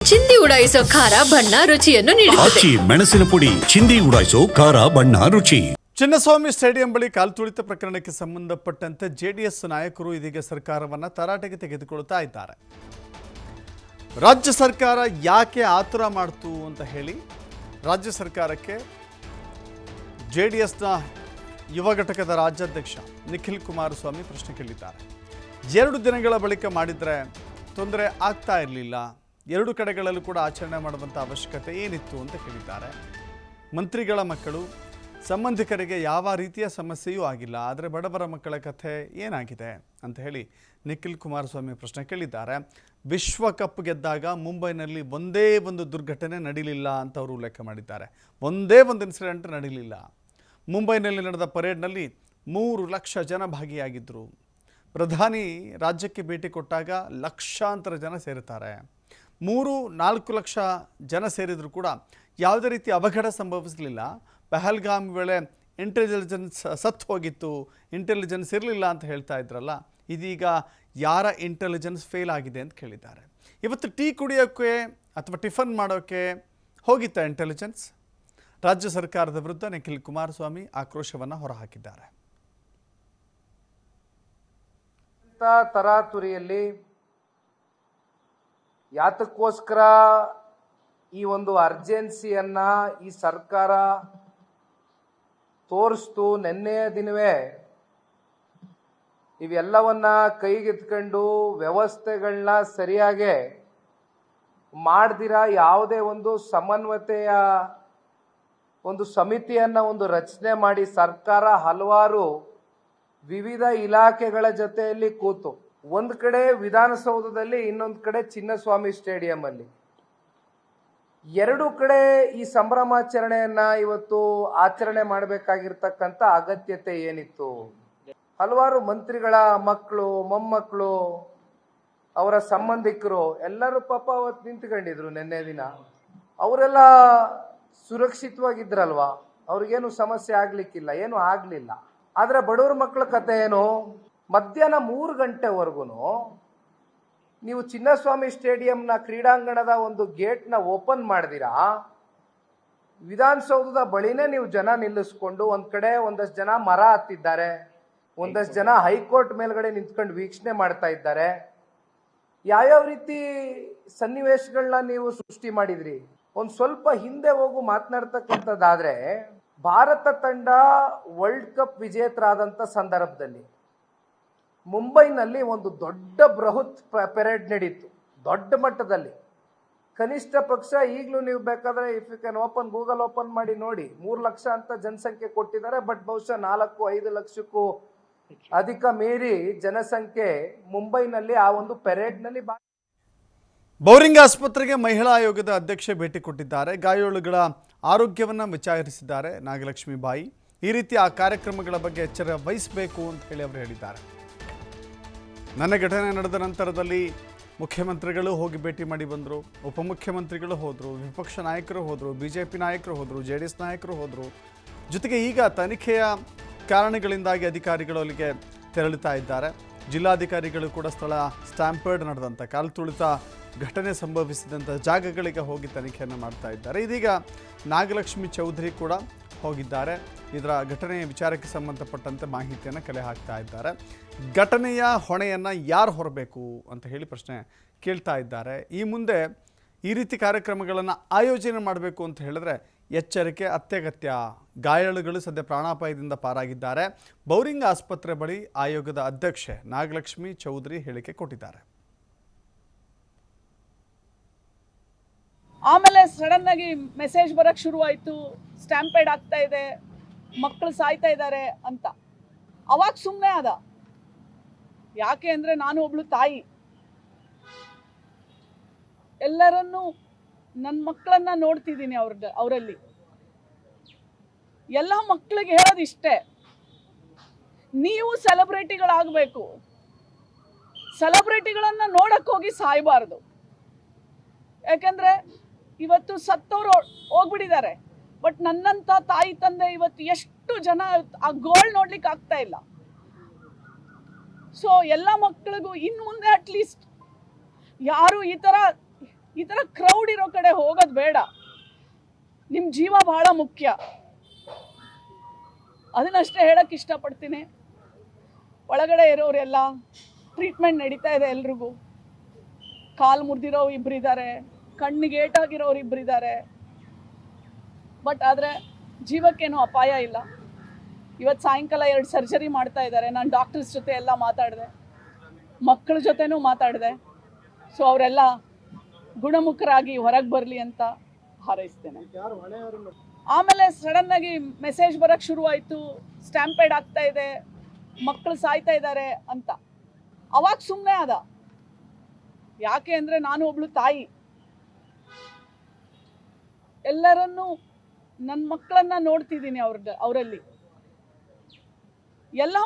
ಚಿಂದಿ ಉಡಾಯಿಸೋ ಖಾರ ಬಣ್ಣ ರುಚಿಯನ್ನು ನೀಡುತ್ತದೆ. ಮೆಣಸಿನ ಪುಡಿ ಚಿಂದಿ ಉಡಾಯಿಸೋ ಖಾರ ಬಣ್ಣ ರುಚಿ. ಚಿನ್ನಸ್ವಾಮಿ ಸ್ಟೇಡಿಯಂ ಬಳಿ ಕಾಲ್ತುಳಿತ ಪ್ರಕರಣಕ್ಕೆ ಸಂಬಂಧಪಟ್ಟಂತೆ ಜೆಡಿಎಸ್ ನಾಯಕರು ಇದೀಗ ಸರ್ಕಾರವನ್ನು ತರಾಟೆಗೆ ತೆಗೆದುಕೊಳ್ತಾ ಇದ್ದಾರೆ. ರಾಜ್ಯ ಸರ್ಕಾರ ಯಾಕೆ ಆತುರ ಮಾಡ್ತು ಅಂತ ಹೇಳಿ ರಾಜ್ಯ ಸರ್ಕಾರಕ್ಕೆ ಜೆಡಿಎಸ್ನ ಯುವ ಘಟಕದ ರಾಜ್ಯಾಧ್ಯಕ್ಷ ನಿಖಿಲ್ ಕುಮಾರಸ್ವಾಮಿ ಪ್ರಶ್ನೆ ಕೇಳಿದ್ದಾರೆ. 2 ದಿನಗಳ ಬಳಿಕ ಮಾಡಿದರೆ ತೊಂದರೆ ಆಗ್ತಾ ಇರಲಿಲ್ಲ, 2 ಕಡೆಗಳಲ್ಲೂ ಕೂಡ ಆಚರಣೆ ಮಾಡುವಂಥ ಅವಶ್ಯಕತೆ ಏನಿತ್ತು ಅಂತ ಕೇಳಿದ್ದಾರೆ. ಮಂತ್ರಿಗಳ ಮಕ್ಕಳು ಸಂಬಂಧಿಕರಿಗೆ ಯಾವ ರೀತಿಯ ಸಮಸ್ಯೆಯೂ ಆಗಿಲ್ಲ, ಆದರೆ ಬಡವರ ಮಕ್ಕಳ ಕಥೆ ಏನಾಗಿದೆ ಅಂತ ಹೇಳಿ ನಿಖಿಲ್ ಕುಮಾರಸ್ವಾಮಿ ಪ್ರಶ್ನೆ ಕೇಳಿದ್ದಾರೆ. ವಿಶ್ವಕಪ್ ಗೆದ್ದಾಗ ಮುಂಬೈನಲ್ಲಿ ಒಂದೇ ಒಂದು ದುರ್ಘಟನೆ ನಡೀಲಿಲ್ಲ ಅಂತ ಅವರು ಉಲ್ಲೇಖ ಮಾಡಿದ್ದಾರೆ. ಒಂದೇ ಒಂದು ಇನ್ಸಿಡೆಂಟ್ ನಡೀಲಿಲ್ಲ. ಮುಂಬೈನಲ್ಲಿ ನಡೆದ ಪರೇಡ್ನಲ್ಲಿ 3 ಲಕ್ಷ ಜನ ಭಾಗಿಯಾಗಿದ್ದರು. ಪ್ರಧಾನಿ ರಾಜ್ಯಕ್ಕೆ ಭೇಟಿ ಕೊಟ್ಟಾಗ ಲಕ್ಷಾಂತರ ಜನ ಸೇರುತ್ತಾರೆ. 3-4 ಲಕ್ಷ ಜನ ಸೇರಿದರೂ ಕೂಡ ಯಾವುದೇ ರೀತಿ ಅವಘಡ ಸಂಭವಿಸಲಿಲ್ಲ. ಪಹಲ್ಗಾಮ್ ವೇಳೆ ಇಂಟೆಲಿಜೆನ್ಸ್ ಸತ್ತು ಹೋಗಿತ್ತು, ಇಂಟೆಲಿಜೆನ್ಸ್ ಇರಲಿಲ್ಲ ಅಂತ ಹೇಳ್ತಾ ಇದ್ರಲ್ಲ, ಇದೀಗ ಯಾರ ಇಂಟೆಲಿಜೆನ್ಸ್ ಫೇಲ್ ಆಗಿದೆ ಅಂತ ಕೇಳಿದ್ದಾರೆ. ಇವತ್ತು ಟೀ ಕುಡಿಯೋಕ್ಕೆ ಅಥವಾ ಟಿಫನ್ ಮಾಡೋಕ್ಕೆ ಹೋಗಿತ್ತ ಇಂಟೆಲಿಜೆನ್ಸ್? ರಾಜ್ಯ ಸರ್ಕಾರದ ವಿರುದ್ಧ ನಿಖಿಲ್ ಕುಮಾರಸ್ವಾಮಿ ಆಕ್ರೋಶವನ್ನು ಹೊರಹಾಕಿದ್ದಾರೆ. ತರಾತುರಿಯಲ್ಲಿ ಯಾತಕ್ಕೋಸ್ಕರ ಈ ಒಂದು ಅರ್ಜೆನ್ಸಿಯನ್ನ ಈ ಸರ್ಕಾರ ತೋರಿಸ್ತು? ನೆನ್ನೆಯ ದಿನವೇ ಇವೆಲ್ಲವನ್ನ ಕೈಗೆತ್ಕೊಂಡು ವ್ಯವಸ್ಥೆಗಳನ್ನ ಸರಿಯಾಗಿ ಮಾಡ್ದಿರಾ ಯಾವುದೇ ಒಂದು ಸಮನ್ವಯತೆಯ ಒಂದು ಸಮಿತಿಯನ್ನ ರಚನೆ ಮಾಡಿ ಸರ್ಕಾರ ಹಲವಾರು ವಿವಿಧ ಇಲಾಖೆಗಳ ಜೊತೆಯಲ್ಲಿ ಕೂತು, ಒಂದು ಕಡೆ ವಿಧಾನಸೌಧದಲ್ಲಿ, ಇನ್ನೊಂದು ಕಡೆ ಚಿನ್ನಸ್ವಾಮಿ ಸ್ಟೇಡಿಯಂ ಅಲ್ಲಿ, 2 ಕಡೆ ಈ ಸಂಭ್ರಮಾಚರಣೆಯನ್ನ ಇವತ್ತು ಆಚರಣೆ ಮಾಡಬೇಕಾಗಿರ್ತಕ್ಕಂಥ ಅಗತ್ಯತೆ ಏನಿತ್ತು? ಹಲವಾರು ಮಂತ್ರಿಗಳ ಮಕ್ಕಳು, ಮೊಮ್ಮಕ್ಕಳು, ಅವರ ಸಂಬಂಧಿಕರು ಎಲ್ಲರೂ ಪಾಪ ಅವತ್ತು ನಿಂತ್ಕೊಂಡಿದ್ರು. ನಿನ್ನೆ ದಿನ ಅವರೆಲ್ಲ ಸುರಕ್ಷಿತವಾಗಿದ್ರಲ್ವಾ? ಅವ್ರಿಗೇನು ಸಮಸ್ಯೆ ಆಗ್ಲಿಕ್ಕಿಲ್ಲ, ಏನು ಆಗ್ಲಿಲ್ಲ. ಆದ್ರೆ ಬಡವ್ರ ಮಕ್ಕಳ ಕತೆ ಏನು? ಮಧ್ಯಾಹ್ನ 3 ಗಂಟೆವರೆಗೂ ನೀವು ಚಿನ್ನಸ್ವಾಮಿ ಸ್ಟೇಡಿಯಂನ ಕ್ರೀಡಾಂಗಣದ ಒಂದು ಗೇಟ್ನ ಓಪನ್ ಮಾಡಿದಿರಾ, ವಿಧಾನಸೌಧದ ಬಳಿನೇ ನೀವು ಜನ ನಿಲ್ಲಿಸ್ಕೊಂಡು ಒಂದ್ ಕಡೆ ಒಂದಷ್ಟು ಜನ ಮರ ಹತ್ತಿದ್ದಾರೆ, ಒಂದಷ್ಟು ಜನ ಹೈಕೋರ್ಟ್ ಮೇಲ್ಗಡೆ ನಿಂತ್ಕೊಂಡು ವೀಕ್ಷಣೆ ಮಾಡ್ತಾ ಇದ್ದಾರೆ. ಯಾವ್ಯಾವ ರೀತಿ ಸನ್ನಿವೇಶಗಳನ್ನ ನೀವು ಸೃಷ್ಟಿ ಮಾಡಿದ್ರಿ? ಒಂದ್ ಸ್ವಲ್ಪ ಹಿಂದೆ ಹೋಗು ಮಾತನಾಡ್ತಕ್ಕಂಥದ್ದಾದ್ರೆ, ಭಾರತ ತಂಡ ವರ್ಲ್ಡ್ ಕಪ್ ವಿಜೇತರಾದಂಥ ಸಂದರ್ಭದಲ್ಲಿ ಮುಂಬೈನಲ್ಲಿ ಒಂದು ದೊಡ್ಡ ಬೃಹತ್ ಪೆರೇಡ್ ನಡೀತು, ದೊಡ್ಡ ಮಟ್ಟದಲ್ಲಿ. ಕನಿಷ್ಠ ಪಕ್ಷ ಈಗಲೂ ನೀವು ಬೇಕಾದ್ರೆ if you can open Google open ಮಾಡಿ ನೋಡಿ, 3 ಲಕ್ಷ ಅಂತ ಜನಸಂಖ್ಯೆ ಕೊಟ್ಟಿದ್ದಾರೆ. ಬಟ್ ಬಹುಶಃ 4-5 ಲಕ್ಷಕ್ಕೂ ಅಧಿಕ ಮೀರಿ ಜನಸಂಖ್ಯೆ ಮುಂಬೈನಲ್ಲಿ ಆ ಒಂದು ಪೆರೇಡ್ನಲ್ಲಿ. ಬೌರಿಂಗ್ ಆಸ್ಪತ್ರೆಗೆ ಮಹಿಳಾ ಆಯೋಗದ ಅಧ್ಯಕ್ಷೆ ಭೇಟಿ ಕೊಟ್ಟಿದ್ದಾರೆ. ಗಾಯಾಳುಗಳ ಆರೋಗ್ಯವನ್ನು ವಿಚಾರಿಸಿದ್ದಾರೆ ನಾಗಲಕ್ಷ್ಮಿ ಬಾಯಿ. ಈ ರೀತಿ ಆ ಕಾರ್ಯಕ್ರಮಗಳ ಬಗ್ಗೆ ಎಚ್ಚರ ವಹಿಸಬೇಕು ಅಂತ ಹೇಳಿ ಅವರು ಹೇಳಿದ್ದಾರೆ. ನನ್ನ ಘಟನೆ ನಡೆದ ನಂತರದಲ್ಲಿ ಮುಖ್ಯಮಂತ್ರಿಗಳು ಹೋಗಿ ಭೇಟಿ ಮಾಡಿ ಬಂದರು, ಉಪಮುಖ್ಯಮಂತ್ರಿಗಳು ಹೋದರು, ವಿಪಕ್ಷ ನಾಯಕರು ಹೋದರು, BJP ನಾಯಕರು ಹೋದರು, JDS ನಾಯಕರು ಹೋದರು. ಜೊತೆಗೆ ಈಗ ತನಿಖೆಯ ಕಾರಣಗಳಿಂದಾಗಿ ಅಧಿಕಾರಿಗಳು ಅಲ್ಲಿಗೆ ತೆರಳುತ್ತಾ ಇದ್ದಾರೆ. ಜಿಲ್ಲಾಧಿಕಾರಿಗಳು ಕೂಡ ಸ್ಥಳ ಸ್ಟ್ಯಾಂಪರ್ಡ್ ನಡೆದಂಥ ಕಾಲ್ತುಳಿತ ಘಟನೆ ಸಂಭವಿಸಿದಂಥ ಜಾಗಗಳಿಗೆ ಹೋಗಿ ತನಿಖೆಯನ್ನು ಮಾಡ್ತಾ ಇದ್ದಾರೆ. ಇದೀಗ ನಾಗಲಕ್ಷ್ಮಿ ಚೌಧರಿ ಕೂಡ ಹೋಗಿದ್ದಾರೆ. ಇದರ ಘಟನೆಯ ವಿಚಾರಕ್ಕೆ ಸಂಬಂಧಪಟ್ಟಂತೆ ಮಾಹಿತಿಯನ್ನು ಕಲೆ ಹಾಕ್ತಾ ಇದ್ದಾರೆ. ಘಟನೆಯ ಹೊಣೆಯನ್ನು ಯಾರು ಹೊರಬೇಕು ಅಂತ ಹೇಳಿ ಪ್ರಶ್ನೆ ಕೇಳ್ತಾ ಇದ್ದಾರೆ. ಈ ಮುಂದೆ ಈ ರೀತಿ ಕಾರ್ಯಕ್ರಮಗಳನ್ನು ಆಯೋಜನೆ ಮಾಡಬೇಕು ಅಂತ ಹೇಳಿದ್ರೆ ಎಚ್ಚರಿಕೆ ಅತ್ಯಗತ್ಯ. ಗಾಯಾಳುಗಳು ಸದ್ಯ ಪ್ರಾಣಾಪಾಯದಿಂದ ಪಾರಾಗಿದ್ದಾರೆ. ಬೌರಿಂಗ್ ಆಸ್ಪತ್ರೆ ಬಳಿ ಆಯೋಗದ ಅಧ್ಯಕ್ಷೆ ನಾಗಲಕ್ಷ್ಮಿ ಚೌಧರಿ ಹೇಳಿಕೆ ಕೊಟ್ಟಿದ್ದಾರೆ. ಆಮೇಲೆ ಸಡನ್ ಆಗಿ ಮೆಸೇಜ್ ಬರಕ್ಕೆ ಶುರುವಾಯಿತು, ಸ್ಟ್ಯಾಂಪೇಡ್ ಆಗ್ತಾ ಇದೆ, ಮಕ್ಕಳು ಸಾಯ್ತಾ ಇದ್ದಾರೆ ಅಂತ. ಅವಾಗ ಸುಮ್ಮನೆ ಆದ. ಯಾಕೆ ಅಂದರೆ ನಾನು ಒಬ್ಳು ತಾಯಿ, ಎಲ್ಲರನ್ನೂ ನನ್ನ ಮಕ್ಕಳನ್ನ ನೋಡ್ತಿದ್ದೀನಿ. ಅವರಲ್ಲಿ ಎಲ್ಲ ಮಕ್ಕಳಿಗೆ ಹೇಳೋದು ಇಷ್ಟೇ, ನೀವು ಸೆಲೆಬ್ರಿಟಿಗಳಾಗಬೇಕು, ಸೆಲೆಬ್ರಿಟಿಗಳನ್ನು ನೋಡಕ್ಕೆ ಹೋಗಿ ಸಾಯಬಾರ್ದು. ಯಾಕಂದರೆ ಇವತ್ತು ಸತ್ತವರು ಹೋಗ್ಬಿಟ್ಟಿದ್ದಾರೆ, ಬಟ್ ನನ್ನಂಥ ತಾಯಿ ತಂದೆ ಇವತ್ತು ಎಷ್ಟು ಜನ ಆ ಗೋಳ್ ನೋಡ್ಲಿಕ್ಕೆ ಆಗ್ತಾ ಇಲ್ಲ. ಸೊ ಎಲ್ಲ ಮಕ್ಕಳಿಗೂ ಇನ್ನು ಮುಂದೆ ಅಟ್ಲೀಸ್ಟ್ ಯಾರು ಈ ಥರ ಈ ಥರ ಕ್ರೌಡ್ ಇರೋ ಕಡೆ ಹೋಗೋದು ಬೇಡ. ನಿಮ್ಮ ಜೀವ ಬಹಳ ಮುಖ್ಯ, ಅದನ್ನಷ್ಟೇ ಹೇಳಕ್ಕೆ ಇಷ್ಟಪಡ್ತೀನಿ. ಒಳಗಡೆ ಇರೋರೆಲ್ಲ ಟ್ರೀಟ್ಮೆಂಟ್ ನಡೀತಾ ಇದೆ. ಎಲ್ರಿಗೂ ಕಾಲು ಮುರಿದಿರೋ ಇಬ್ಬರಿದ್ದಾರೆ, ಕಣ್ಣಿಗೆ ಏಟಾಗಿರೋರು ಇಬ್ಬರಿದ್ದಾರೆ. ಬಟ್ ಆದರೆ ಜೀವಕ್ಕೇನು ಅಪಾಯ ಇಲ್ಲ. ಇವತ್ತು ಸಾಯಂಕಾಲ 2 ಸರ್ಜರಿ ಮಾಡ್ತಾ ಇದ್ದಾರೆ. ನಾನು ಡಾಕ್ಟರ್ಸ್ ಜೊತೆ ಎಲ್ಲ ಮಾತಾಡಿದೆ, ಮಕ್ಕಳ ಜೊತೆನೂ ಮಾತಾಡಿದೆ. ಸೊ ಅವರೆಲ್ಲ ಗುಣಮುಖರಾಗಿ ಹೊರಗೆ ಬರಲಿ ಅಂತ ಹಾರೈಸ್ತೇನೆ. ಆಮೇಲೆ ಸಡನ್ನಾಗಿ ಮೆಸೇಜ್ ಬರೋಕ್ಕೆ ಶುರುವಾಯಿತು, ಸ್ಟ್ಯಾಂಪೇಡ್ ಆಗ್ತಾ ಇದೆ, ಮಕ್ಕಳು ಸಾಯ್ತಾ ಇದ್ದಾರೆ ಅಂತ. ಅವಾಗ ಸುಮ್ಮನೆ ಆದ. ಯಾಕೆ ಅಂದರೆ ನಾನು ಒಬ್ಳು ತಾಯಿ, ಎಲ್ಲರನ್ನೂ ನನ್ನ ಮಕ್ಕಳನ್ನ ನೋಡ್ತಿದ್ದೀನಿ. ಅವರಲ್ಲಿ ಎಲ್ಲ